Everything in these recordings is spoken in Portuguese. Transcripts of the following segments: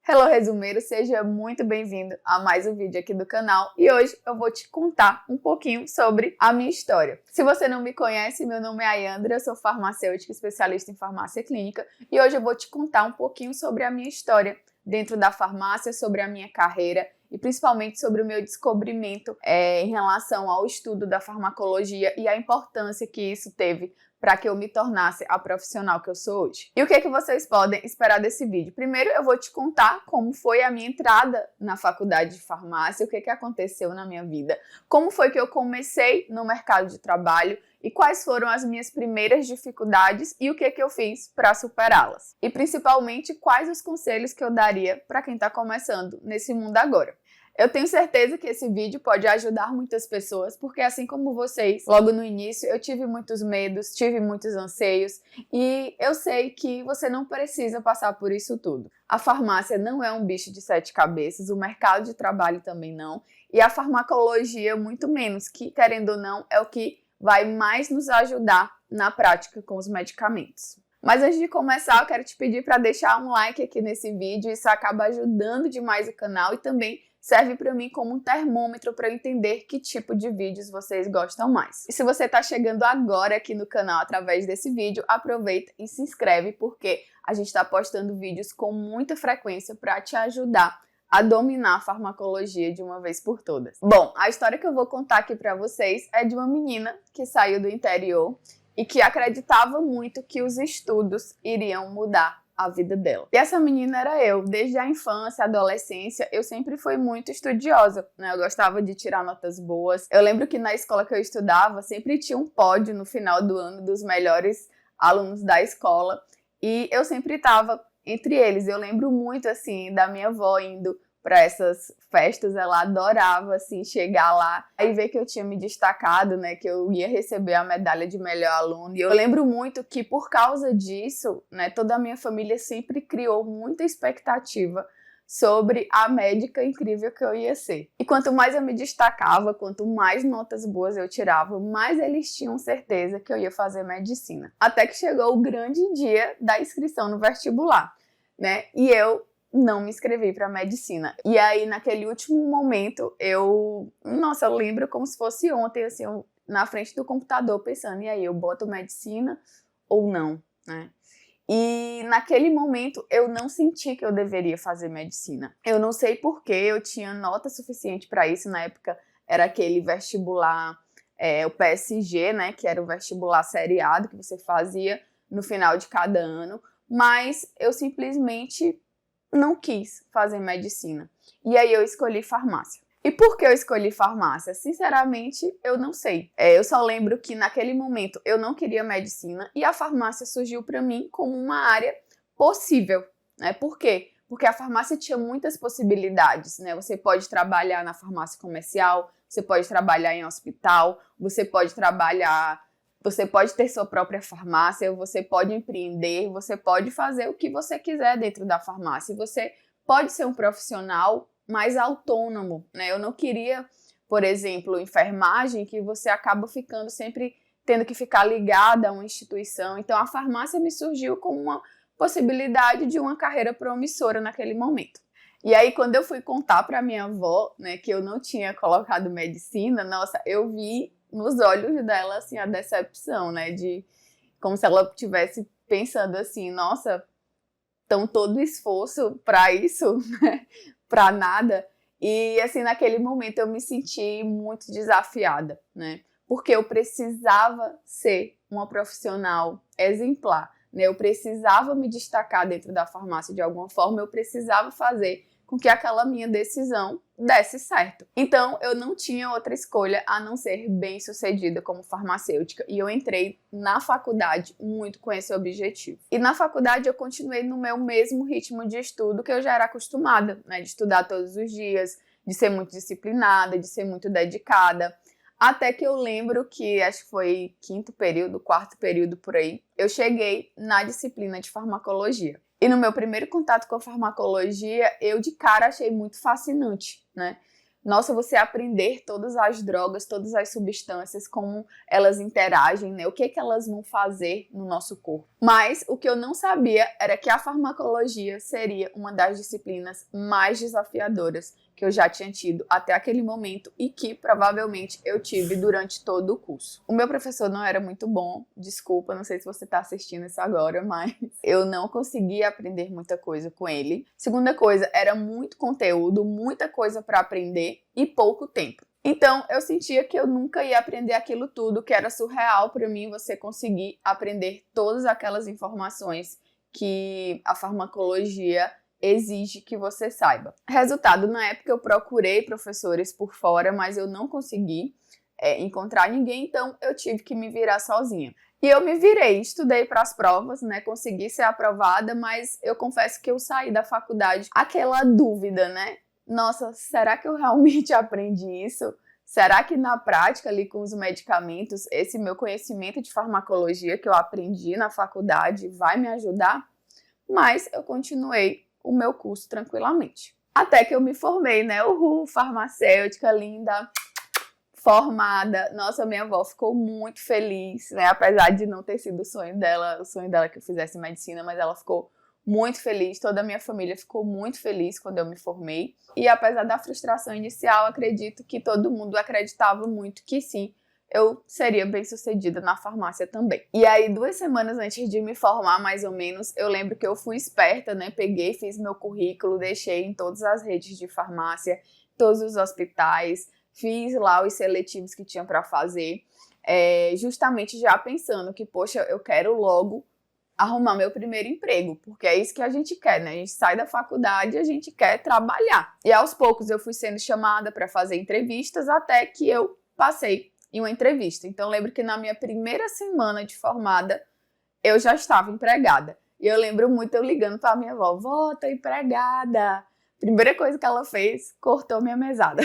Hello, resumeiro! Seja muito bem-vindo a mais um vídeo aqui do canal e hoje eu vou te contar um pouquinho sobre a minha história. Se você não me conhece, meu nome é Ayandra, eu sou farmacêutica especialista em farmácia clínica e hoje eu vou te contar um pouquinho sobre a minha história dentro da farmácia, sobre a minha carreira e principalmente sobre o meu descobrimento em relação ao estudo da farmacologia e a importância que isso teve para que eu me tornasse a profissional que eu sou hoje. E o que vocês podem esperar desse vídeo? Primeiro, eu vou te contar como foi a minha entrada na faculdade de farmácia, o que aconteceu na minha vida, como foi que eu comecei no mercado de trabalho e quais foram as minhas primeiras dificuldades e o que eu fiz para superá-las. E principalmente, quais os conselhos que eu daria para quem está começando nesse mundo agora. Eu tenho certeza que esse vídeo pode ajudar muitas pessoas, porque assim como vocês, logo no início eu tive muitos medos, tive muitos anseios e eu sei que você não precisa passar por isso tudo. A farmácia não é um bicho de 7 cabeças, o mercado de trabalho também não, e a farmacologia muito menos, que querendo ou não é o que vai mais nos ajudar na prática com os medicamentos. Mas antes de começar, eu quero te pedir para deixar um like aqui nesse vídeo, isso acaba ajudando demais o canal e também serve para mim como um termômetro para eu entender que tipo de vídeos vocês gostam mais. E se você está chegando agora aqui no canal através desse vídeo, aproveita e se inscreve porque a gente está postando vídeos com muita frequência para te ajudar a dominar a farmacologia de uma vez por todas. Bom, a história que eu vou contar aqui para vocês é de uma menina que saiu do interior e que acreditava muito que os estudos iriam mudar a vida dela. E essa menina era eu. Desde a infância, adolescência, eu sempre fui muito estudiosa, né? Eu gostava de tirar notas boas. Eu lembro que na escola que eu estudava, sempre tinha um pódio no final do ano dos melhores alunos da escola. E eu sempre estava entre eles. Eu lembro muito, assim, da minha avó indo para essas festas, ela adorava, assim, chegar lá e ver que eu tinha me destacado, né, que eu ia receber a medalha de melhor aluno. E eu lembro muito que, por causa disso, né, toda a minha família sempre criou muita expectativa sobre a médica incrível que eu ia ser. E quanto mais eu me destacava, quanto mais notas boas eu tirava, mais eles tinham certeza que eu ia fazer medicina. Até que chegou o grande dia da inscrição no vestibular, né, e eu não me inscrevi para medicina. E aí, naquele último momento, eu lembro como se fosse ontem, assim, eu, na frente do computador, pensando, e aí, eu boto medicina ou não, né? E naquele momento, eu não senti que eu deveria fazer medicina. Eu não sei porquê, eu tinha nota suficiente para isso. Na época, era aquele vestibular, o PSG, né? Que era o vestibular seriado que você fazia no final de cada ano. Mas eu simplesmente não quis fazer medicina. E aí eu escolhi farmácia. E por que eu escolhi farmácia? Sinceramente, eu não sei. Eu só lembro que naquele momento eu não queria medicina e a farmácia surgiu para mim como uma área possível, né? Por quê? Porque a farmácia tinha muitas possibilidades, né? Você pode trabalhar na farmácia comercial, você pode trabalhar em hospital, você pode ter sua própria farmácia, você pode empreender, você pode fazer o que você quiser dentro da farmácia. Você pode ser um profissional mais autônomo, né? Eu não queria, por exemplo, enfermagem, que você acaba ficando sempre tendo que ficar ligada a uma instituição. Então, a farmácia me surgiu como uma possibilidade de uma carreira promissora naquele momento. E aí, quando eu fui contar para minha avó, né, que eu não tinha colocado medicina, nossa, eu vi nos olhos dela, assim, a decepção, né, de como se ela estivesse pensando assim, nossa, então todo esforço para isso, né, para nada. E, assim, naquele momento eu me senti muito desafiada, né, porque eu precisava ser uma profissional exemplar, né, eu precisava me destacar dentro da farmácia de alguma forma, eu precisava fazer com que aquela minha decisão desse certo. Então, eu não tinha outra escolha a não ser bem-sucedida como farmacêutica. E eu entrei na faculdade muito com esse objetivo. E na faculdade eu continuei no meu mesmo ritmo de estudo que eu já era acostumada, né? De estudar todos os dias, de ser muito disciplinada, de ser muito dedicada. Até que eu lembro que, acho que foi quarto período por aí, eu cheguei na disciplina de farmacologia. E no meu primeiro contato com a farmacologia, eu de cara achei muito fascinante, né? Nossa, você aprender todas as drogas, todas as substâncias, como elas interagem, né? O que elas vão fazer no nosso corpo. Mas o que eu não sabia era que a farmacologia seria uma das disciplinas mais desafiadoras que eu já tinha tido até aquele momento e que provavelmente eu tive durante todo o curso. O meu professor não era muito bom, desculpa, não sei se você está assistindo isso agora, mas eu não conseguia aprender muita coisa com ele. Segunda coisa, era muito conteúdo, muita coisa para aprender e pouco tempo. Então, eu sentia que eu nunca ia aprender aquilo tudo, que era surreal para mim você conseguir aprender todas aquelas informações que a farmacologia exige que você saiba. Resultado, na época eu procurei professores por fora, mas eu não consegui encontrar ninguém, então eu tive que me virar sozinha. E eu me virei, estudei para as provas, né, consegui ser aprovada, mas eu confesso que eu saí da faculdade aquela dúvida, né? Nossa, será que eu realmente aprendi isso? Será que na prática ali com os medicamentos, esse meu conhecimento de farmacologia que eu aprendi na faculdade vai me ajudar? Mas eu continuei o meu curso tranquilamente. Até que eu me formei, né? Uhul, farmacêutica linda, formada. Nossa, minha avó ficou muito feliz, né? Apesar de não ter sido o sonho dela que eu fizesse medicina, mas ela ficou muito feliz, toda a minha família ficou muito feliz quando eu me formei. E apesar da frustração inicial, acredito que todo mundo acreditava muito que sim, eu seria bem-sucedida na farmácia também. E aí, 2 semanas antes de me formar, mais ou menos, eu lembro que eu fui esperta, né? Peguei, fiz meu currículo, deixei em todas as redes de farmácia, todos os hospitais, fiz lá os seletivos que tinha para fazer, justamente já pensando que, poxa, eu quero logo arrumar meu primeiro emprego, porque é isso que a gente quer, né? A gente sai da faculdade e a gente quer trabalhar. E aos poucos eu fui sendo chamada para fazer entrevistas até que eu passei em uma entrevista. Então, eu lembro que na minha primeira semana de formada, eu já estava empregada. E eu lembro muito eu ligando para minha avó, vó, tô empregada. Primeira coisa que ela fez, cortou minha mesada.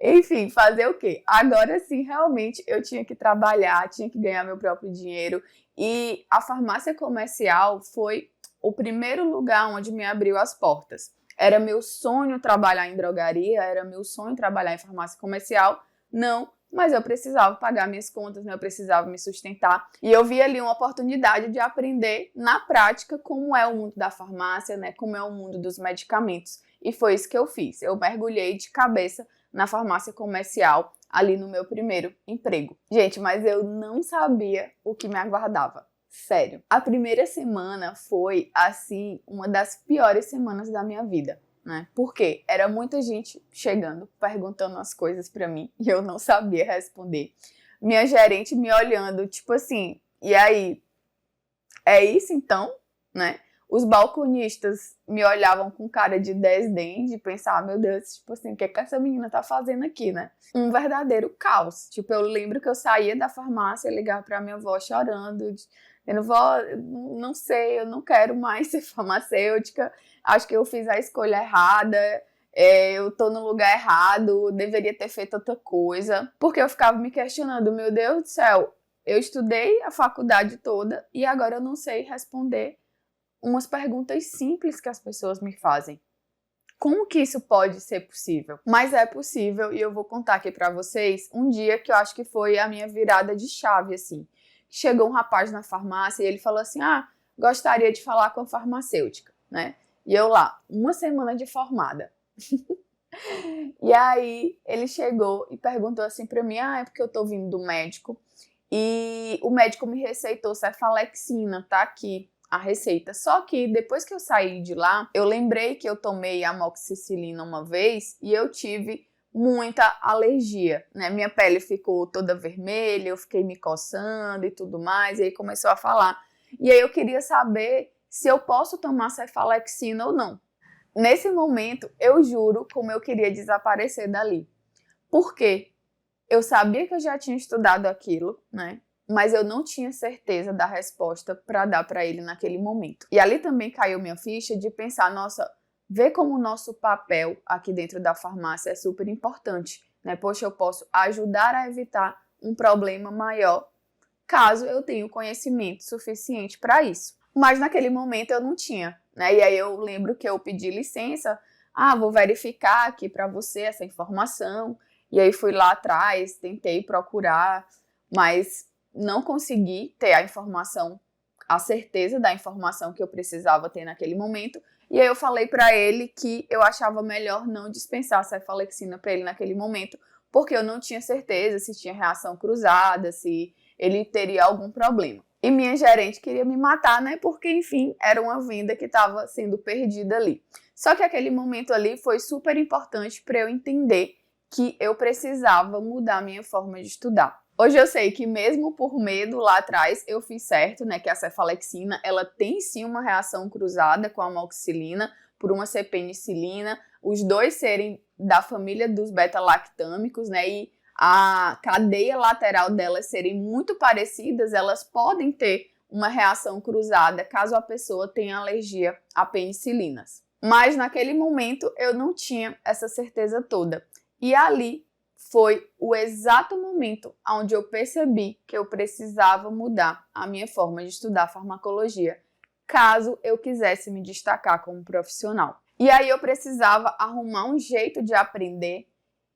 Enfim, fazer o quê? Agora sim, realmente, eu tinha que trabalhar, tinha que ganhar meu próprio dinheiro. E a farmácia comercial foi o primeiro lugar onde me abriu as portas. Era meu sonho trabalhar em drogaria, era meu sonho trabalhar em farmácia comercial. Não, mas eu precisava pagar minhas contas, né? Eu precisava me sustentar. E eu vi ali uma oportunidade de aprender na prática como é o mundo da farmácia, né? Como é o mundo dos medicamentos. E foi isso que eu fiz. Eu mergulhei de cabeça na farmácia comercial, ali no meu primeiro emprego. Gente, mas eu não sabia o que me aguardava. Sério. A primeira semana foi, assim, uma das piores semanas da minha vida, né? Porque era muita gente chegando, perguntando as coisas pra mim e eu não sabia responder. Minha gerente me olhando, tipo assim, e aí? É isso então, né? Os balconistas me olhavam com cara de desdém, de pensar, meu Deus, tipo assim, o que é que essa menina tá fazendo aqui, né? Um verdadeiro caos. Tipo, eu lembro que eu saía da farmácia, ligava pra minha avó chorando, dizendo, vó, não sei, eu não quero mais ser farmacêutica, acho que eu fiz a escolha errada, eu tô no lugar errado, deveria ter feito outra coisa. Porque eu ficava me questionando, meu Deus do céu, eu estudei a faculdade toda e agora eu não sei responder umas perguntas simples que as pessoas me fazem. Como que isso pode ser possível? Mas é possível e eu vou contar aqui pra vocês um dia que eu acho que foi a minha virada de chave, assim. Chegou um rapaz na farmácia e ele falou assim, gostaria de falar com a farmacêutica, né? E eu lá, 1 semana de formada. E aí ele chegou e perguntou assim pra mim, é porque eu tô vindo do médico e o médico me receitou cefalexina, tá aqui a receita. Só que depois que eu saí de lá, eu lembrei que eu tomei amoxicilina uma vez e eu tive muita alergia, né? Minha pele ficou toda vermelha, eu fiquei me coçando e tudo mais, e aí começou a falar. E aí eu queria saber se eu posso tomar cefalexina ou não. Nesse momento, eu juro como eu queria desaparecer dali. Por quê? Eu sabia que eu já tinha estudado aquilo, né? Mas eu não tinha certeza da resposta para dar para ele naquele momento. E ali também caiu minha ficha de pensar, nossa, ver como o nosso papel aqui dentro da farmácia é super importante, né? Poxa, eu posso ajudar a evitar um problema maior caso eu tenha o conhecimento suficiente para isso. Mas naquele momento eu não tinha, né? E aí eu lembro que eu pedi licença, vou verificar aqui para você essa informação. E aí fui lá atrás, tentei procurar, mas não consegui ter a informação a certeza da informação que eu precisava ter naquele momento. E aí eu falei para ele que eu achava melhor não dispensar a cefalexina para ele naquele momento, porque eu não tinha certeza se tinha reação cruzada, se ele teria algum problema. E minha gerente queria me matar, né? Porque, enfim, era uma venda que estava sendo perdida ali. Só que aquele momento ali foi super importante para eu entender que eu precisava mudar a minha forma de estudar. Hoje eu sei que mesmo por medo lá atrás eu fiz certo, né? Que a cefalexina, ela tem sim uma reação cruzada com a amoxicilina por uma C-penicilina, os dois serem da família dos beta-lactâmicos, né? E a cadeia lateral delas serem muito parecidas, elas podem ter uma reação cruzada caso a pessoa tenha alergia a penicilinas. Mas naquele momento eu não tinha essa certeza toda. E ali foi o exato momento onde eu percebi que eu precisava mudar a minha forma de estudar farmacologia, caso eu quisesse me destacar como profissional. E aí eu precisava arrumar um jeito de aprender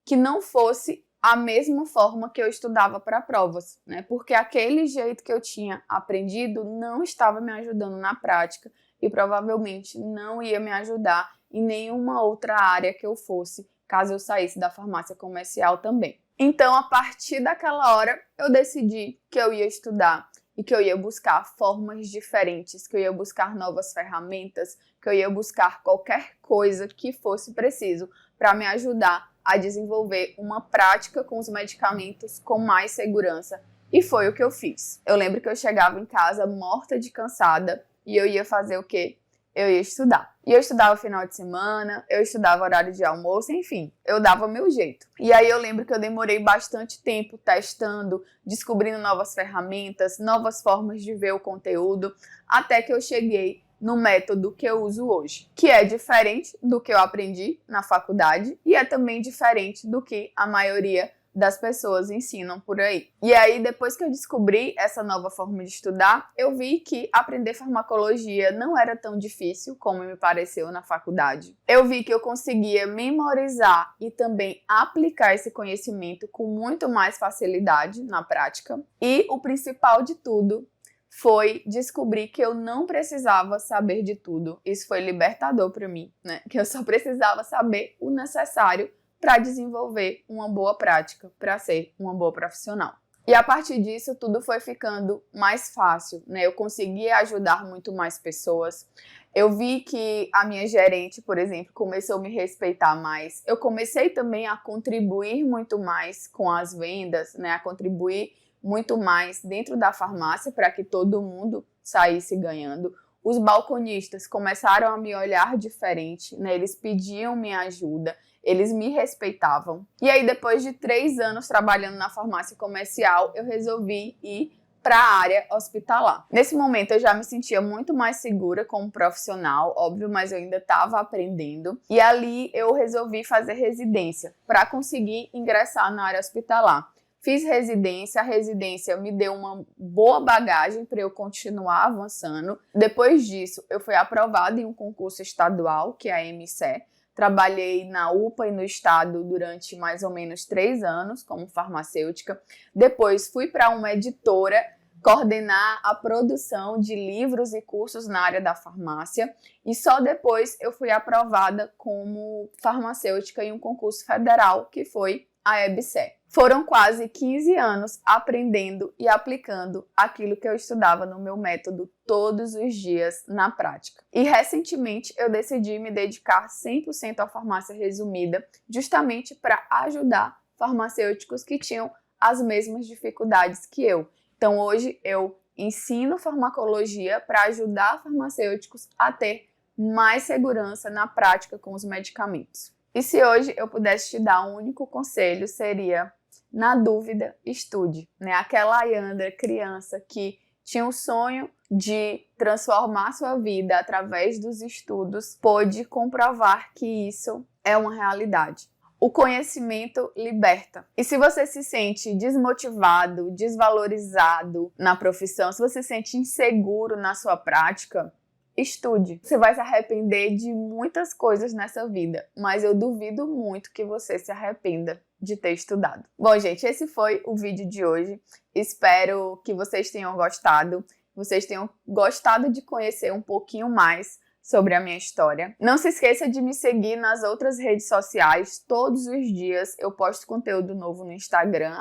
que não fosse a mesma forma que eu estudava para provas, né? Porque aquele jeito que eu tinha aprendido não estava me ajudando na prática e provavelmente não ia me ajudar em nenhuma outra área que eu fosse, caso eu saísse da farmácia comercial também. Então, a partir daquela hora, eu decidi que eu ia estudar e que eu ia buscar formas diferentes, que eu ia buscar novas ferramentas, que eu ia buscar qualquer coisa que fosse preciso para me ajudar a desenvolver uma prática com os medicamentos com mais segurança. E foi o que eu fiz. Eu lembro que eu chegava em casa morta de cansada e eu ia fazer o quê? Eu ia estudar. E eu estudava final de semana, eu estudava horário de almoço, enfim, eu dava meu jeito. E aí eu lembro que eu demorei bastante tempo testando, descobrindo novas ferramentas, novas formas de ver o conteúdo, até que eu cheguei no método que eu uso hoje, que é diferente do que eu aprendi na faculdade e é também diferente do que a maioria das pessoas ensinam por aí. E aí, depois que eu descobri essa nova forma de estudar, eu vi que aprender farmacologia não era tão difícil como me pareceu na faculdade. Eu vi que eu conseguia memorizar e também aplicar esse conhecimento com muito mais facilidade na prática. E o principal de tudo foi descobrir que eu não precisava saber de tudo. Isso foi libertador para mim, né? Que eu só precisava saber o necessário para desenvolver uma boa prática, para ser uma boa profissional. E a partir disso, tudo foi ficando mais fácil, né? Eu consegui ajudar muito mais pessoas. Eu vi que a minha gerente, por exemplo, começou a me respeitar mais. Eu comecei também a contribuir muito mais com as vendas, né? A contribuir muito mais dentro da farmácia para que todo mundo saísse ganhando. Os balconistas começaram a me olhar diferente, né? Eles pediam minha ajuda, eles me respeitavam. E aí, depois de 3 anos trabalhando na farmácia comercial, eu resolvi ir para a área hospitalar. Nesse momento, eu já me sentia muito mais segura como profissional, óbvio, mas eu ainda estava aprendendo. E ali eu resolvi fazer residência para conseguir ingressar na área hospitalar. Fiz residência, a residência me deu uma boa bagagem para eu continuar avançando. Depois disso, eu fui aprovada em um concurso estadual, que é a MCE. Trabalhei na UPA e no estado durante mais ou menos 3 anos como farmacêutica. Depois fui para uma editora coordenar a produção de livros e cursos na área da farmácia. E só depois eu fui aprovada como farmacêutica em um concurso federal, que foi a EBSER. Foram quase 15 anos aprendendo e aplicando aquilo que eu estudava no meu método todos os dias na prática. E recentemente eu decidi me dedicar 100% à farmácia resumida, justamente para ajudar farmacêuticos que tinham as mesmas dificuldades que eu. Então hoje eu ensino farmacologia para ajudar farmacêuticos a ter mais segurança na prática com os medicamentos. E se hoje eu pudesse te dar um único conselho, seria: na dúvida, estude, né? Aquela Ayandra, criança que tinha o sonho de transformar sua vida através dos estudos, pôde comprovar que isso é uma realidade. O conhecimento liberta. E se você se sente desmotivado, desvalorizado na profissão, se você se sente inseguro na sua prática, estude. Você vai se arrepender de muitas coisas nessa vida, mas eu duvido muito que você se arrependa de ter estudado. Bom, gente, esse foi o vídeo de hoje. Espero que vocês tenham gostado. vocês tenham gostado de conhecer um pouquinho mais sobre a minha história. Não se esqueça de me seguir nas outras redes sociais. Todos os dias eu posto conteúdo novo no Instagram,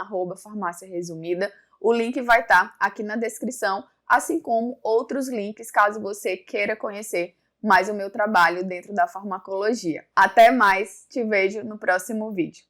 @farmácia-resumida. O link vai estar aqui na descrição, assim como outros links caso você queira conhecer mais o meu trabalho dentro da farmacologia. Até mais, te vejo no próximo vídeo.